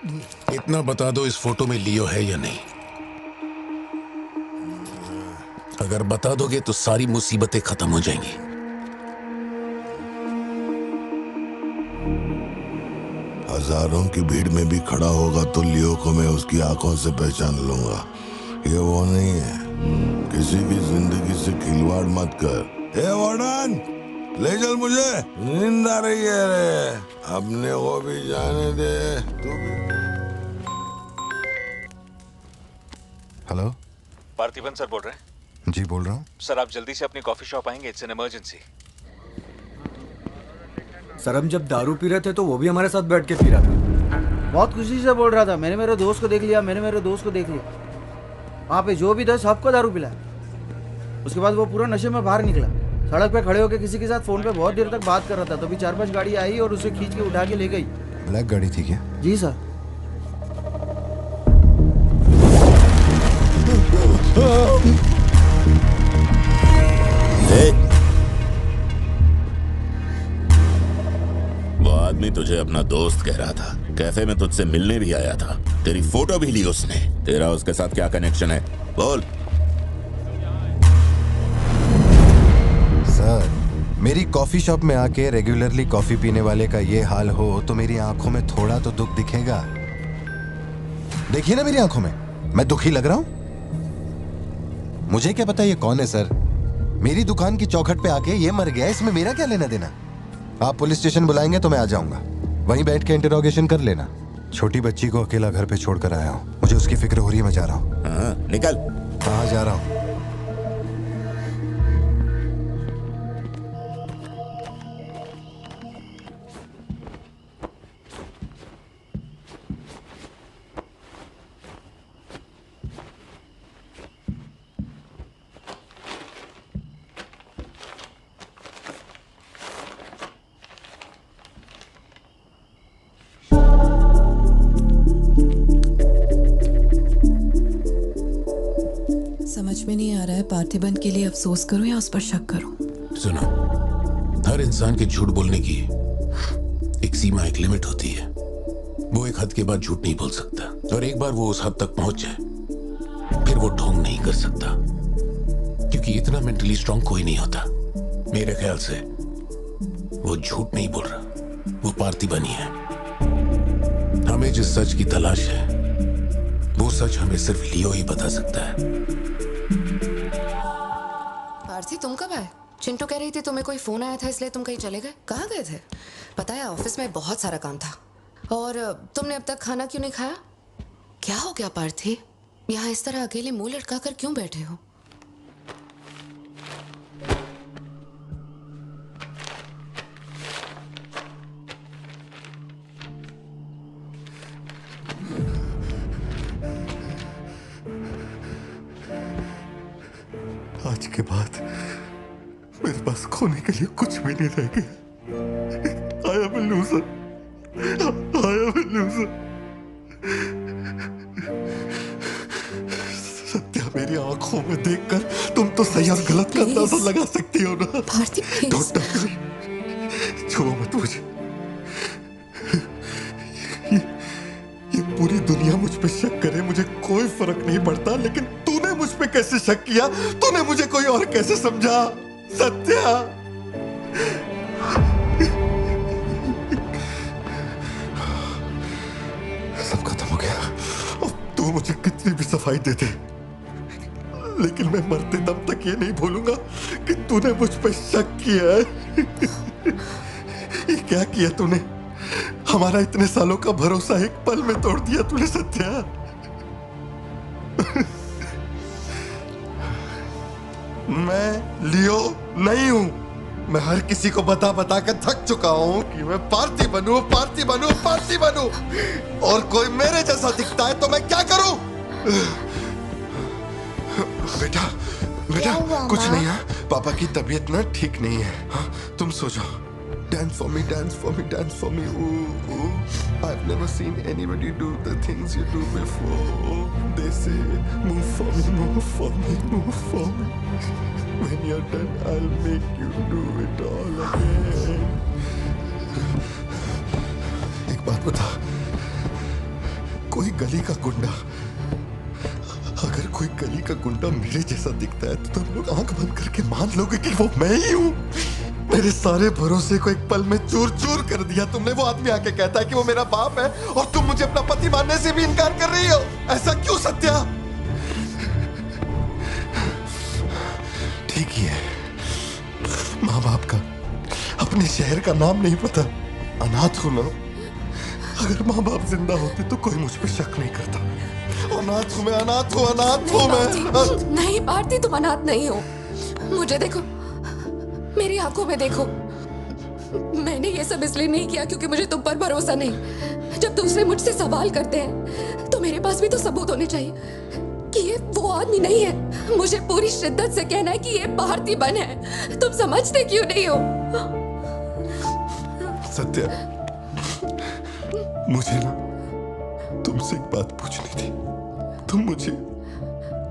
इतना बता दो, इस फोटो में लियो है या नहीं? अगर बता दोगे तो सारी मुसीबतें खत्म हो जाएंगी। हजारों की भीड़ में भी खड़ा होगा तो लियो को मैं उसकी आंखों से पहचान लूंगा। ये वो नहीं है। किसी की जिंदगी से खिलवाड़ मत कर। हे वार्डन, ले चल मुझे, नींद आ रही है रे। अपने को भी जाने दे। तू भी। हेलो, पार्थिबन सर बोल रहे हैं? जी बोल रहा हूँ। सर आप जल्दी से अपनी कॉफी शॉप आएंगे? It's an emergency. सर हम जब दारू पी रहे थे तो वो भी हमारे साथ बैठ के पी रहा था। बहुत खुशी से बोल रहा था, मैंने मेरे दोस्त को देख लिया, मैंने मेरे दोस्त को देख लिया। वहाँ पे जो भी था सबको दारू पिलाया। उसके बाद वो पूरा नशे में बाहर निकला। सड़क पे खड़े होकर किसी के साथ फोन पे बहुत देर तक बात कर रहा था। तभी 4-5 गाड़ी आई और उसे खींच के उठा के ले गई। ब्लैक गाड़ी थी क्या? जी सर। वो आदमी तुझे अपना दोस्त कह रहा था। कैफे में तुझसे मिलने भी आया था। तेरी फोटो भी ली उसने। तेरा उसके साथ क्या कनेक्शन है? बोल। सर, मेरी कॉफी शॉप में आके रेगुलरली कॉफी पीने वाले का ये हाल हो तो मेरी आंखों में थोड़ा तो दुख दिखेगा। देखिए ना मेरी आंखों में, मैं दुखी लग रहा हूं? मुझे क्या पता ये कौन है सर। मेरी दुकान की चौखट पे आके ये मर गया, इसमें मेरा क्या लेना देना? आप पुलिस स्टेशन बुलाएंगे तो मैं आ जाऊंगा। वहीं बैठ के इंटरोगेशन कर लेना। छोटी बच्ची को अकेला घर पे छोड़कर आया हूँ। मुझे उसकी फिक्र हो रही है, मैं जा रहा हूँ। हाँ, निकल। हाँ, जा रहा हूँ। समझ में नहीं आ रहा है पार्थिबन के लिए अफसोस करूं या उस पर शक करूं। सुनो, हर इंसान के झूठ बोलने की एक सीमा, एक लिमिट होती है। वो एक हद के बाद झूठ नहीं बोल सकता, और एक बार वो उस हद तक पहुंच जाए फिर वो ढोंग नहीं कर सकता, क्योंकि इतना मेंटली स्ट्रांग कोई नहीं होता। मेरे ख्याल से वो झूठ नहीं बोल रहा, वो पार्थिबन ही है। हमें जिस सच की तलाश है वो सच हमें सिर्फ लियो ही बता सकता है। पार्थी, तुम कब आए? चिंटू कह रही थी तुम्हें कोई फोन आया था इसलिए तुम कहीं चले गए। कहाँ गए थे? पता है ऑफिस में बहुत सारा काम था। और तुमने अब तक खाना क्यों नहीं खाया? क्या हो गया पार्थी? यहाँ इस तरह अकेले मुंह लटका कर क्यों बैठे हो? आज के बाद मेरे पास खोने के लिए कुछ भी नहीं रह गया। I am a loser. I am a loser. Satya, मेरी आंखों में देखकर तुम तो सही और गलत का अंदाजा लगा सकती हो ना। Parthi please. Don't touch me. छुओ मत मुझे। ये पूरी दुनिया मुझ पे शक करे, मुझे कोई फर्क नहीं पड़ता, लेकिन तूने मुझ पे कैसे शक किया? तूने मुझे कोई और कैसे समझा? सत्या, सब खत्म हो गया। अब तू मुझे कितनी भी सफाई दे दे, लेकिन मैं मरते दम तक ये नहीं भूलूंगा कि तूने मुझ पे शक किया है। ये क्या किया तूने? हमारा इतने सालों का भरोसा एक पल में तोड़ दिया तूने सत्या। मैं लियो नहीं हूं। मैं हर किसी को बता बता कर थक चुका हूं कि मैं पार्थी बनूं, पार्थी बनूं, पार्थी बनूं, और कोई मेरे जैसा दिखता है तो मैं क्या करूं? बेटा, बेटा कुछ नहीं है। पापा की तबीयत ना ठीक नहीं है। हाँ, तुम सो जाओ। Dance for me, dance for me, dance for me. Ooh, ooh. I've never seen anybody do the things you do before. They say, move for me, move for me, move for me. When you're done, I'll make you do it all again. एक बात बता, कोई गली का गुंडा, अगर कोई गली का गुंडा मेरे जैसा दिखता है तो तुम लोग आंख बंद करके मान लोगे कि वो मैं ही हूं। मेरे सारे भरोसे को एक पल में चूर चूर कर दिया तुमने। वो आदमी आके कहता है कि वो मेरा बाप है और तुम मुझे अपना पति मानने से भी इनकार कर रही हो। ऐसा क्यों सत्या? ठीक ही है, माँ बाप का अपने शहर का नाम नहीं पता, अनाथ हूं ना। अगर माँ बाप जिंदा होते तो कोई मुझ पर शक नहीं करता। अनाथ हूं मैं, अनाथ हूं, अनाथ हूं मैं। नहीं भारती, तुम अनाथ नहीं हो। मुझे देखो, मेरी आंखों में देखो। मैंने ये सब इसलिए नहीं किया क्योंकि मुझे तुम पर भरोसा नहीं। जब दूसरे मुझसे सवाल करते हैं तो मेरे पास भी तो सबूत होने चाहिए कि ये वो आदमी नहीं है। मुझे पूरी शिद्दत से कहना है कि ये पार्थिबन है। तुम समझते क्यों नहीं हो? सत्या, मुझे ना तुमसे एक बात पूछनी थी। तुम मुझे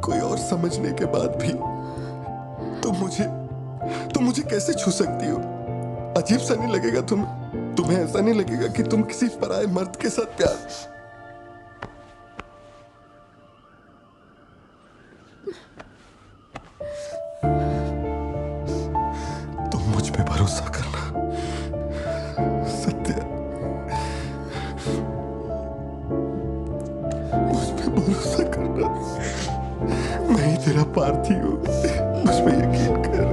कोई और समझने के बाद भी तुम मुझे कैसे छू सकती हो? अजीब सा नहीं लगेगा तुम्हें ऐसा नहीं लगेगा कि तुम किसी पराये मर्द के साथ प्यार? तुम मुझ पे भरोसा करना सत्या, मुझ पे भरोसा करना। मैं ही तेरा पार्थी हूँ, मुझ पे यकीन कर।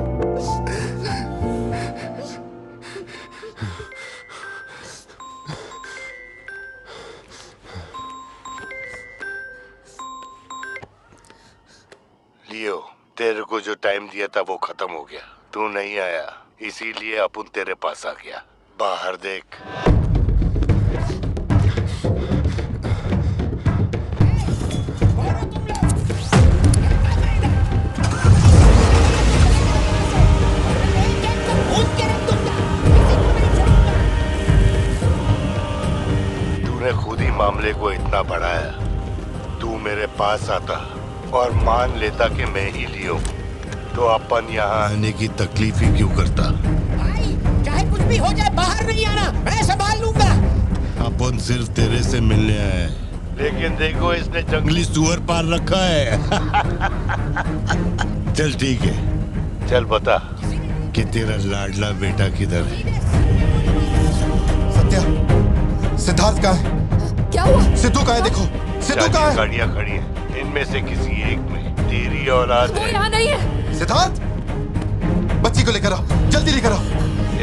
लियो, तेरे को जो टाइम दिया था वो खत्म हो गया। तू नहीं आया, इसीलिए अपन तेरे पास आ गया। बाहर देख। तूने खुद ही मामले को इतना बढ़ाया। तू मेरे पास आता और मान लेता कि मैं ही लियो, तो अपन यहाँ आने की तकलीफ ही क्यों करता? भाई, चाहे कुछ भी हो जाए, बाहर नहीं आना, मैं संभाल लूंगा। अपन सिर्फ तेरे से मिलने आए हैं। लेकिन देखो, इसने जंगली सुअर पाल रखा है। चल ठीक है, चल बता कि तेरा लाडला बेटा किधर है? सत्या, सिद्धार्थ कहाँ है? क्या हुआ? सिद्धू कहाँ है? देखो, सिद्धू कहाँ है? गाड़ियाँ खड़ी हैं, इनमें से किसी एक में तेरी औलाद वो है। यहाँ नहीं है। सिद्धार्थ, बच्ची को लेकर आओ, जल्दी लेकर आओ।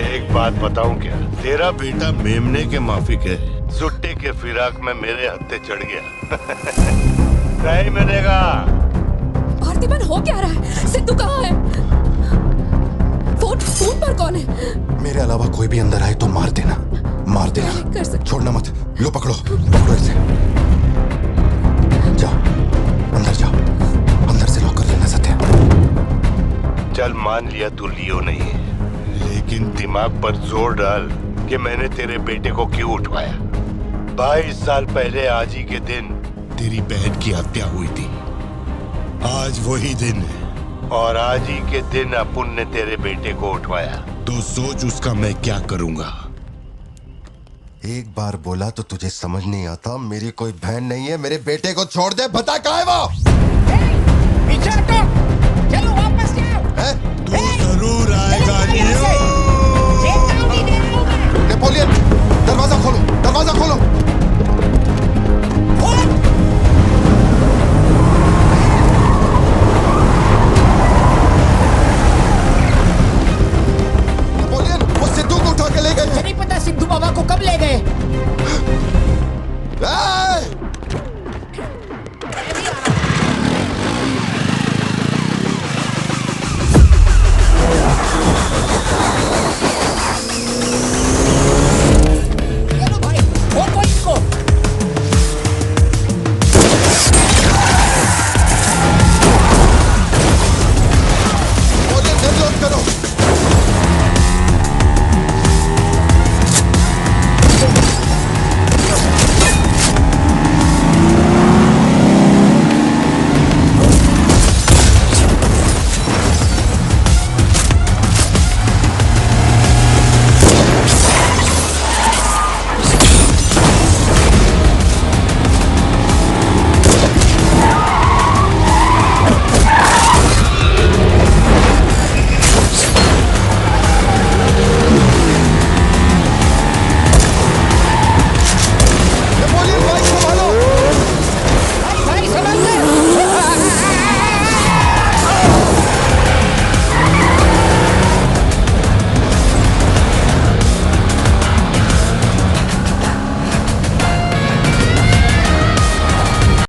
एक बात बताऊं क्या? तेरा बेटा मेमने के माफिक है। सुट्टे के फिराक में मेरे हत्थे चढ़ गया। नहीं मिलेगा। पार्थिबन, हो क्या रहा है? सिद्धू कहाँ है? फोन पर कौन है? मेरे अलावा कोई भी अंदर आए तो मार देना, मार देना। कर सकते। छोड़ना मत। लो पकड़ो, पकड़ो इसे। जाओ, अंदर जाओ, अंदर से लॉक कर लेना सत्या। चल मान लिया तू लियो नहीं है, लेकिन दिमाग पर जोर डाल कि मैंने तेरे बेटे को क्यों उठवाया। 22 साल पहले आज ही के दिन तेरी बहन की हत्या हुई थी। आज वही दिन है और आज ही के दिन अपुन ने तेरे बेटे को उठवाया। तो सोच उसका मैं क्या करूंगा। एक बार बोला तो तुझे समझ नहीं आता? मेरी कोई बहन नहीं है, मेरे बेटे को छोड़ दे। बता कहाँ है वो? पीछे हटो, चलो वापस जाओ। तू जरूर आएगा चेतावनी दे रहा हूं मैं। नेपोलियन, दरवाजा खोलो।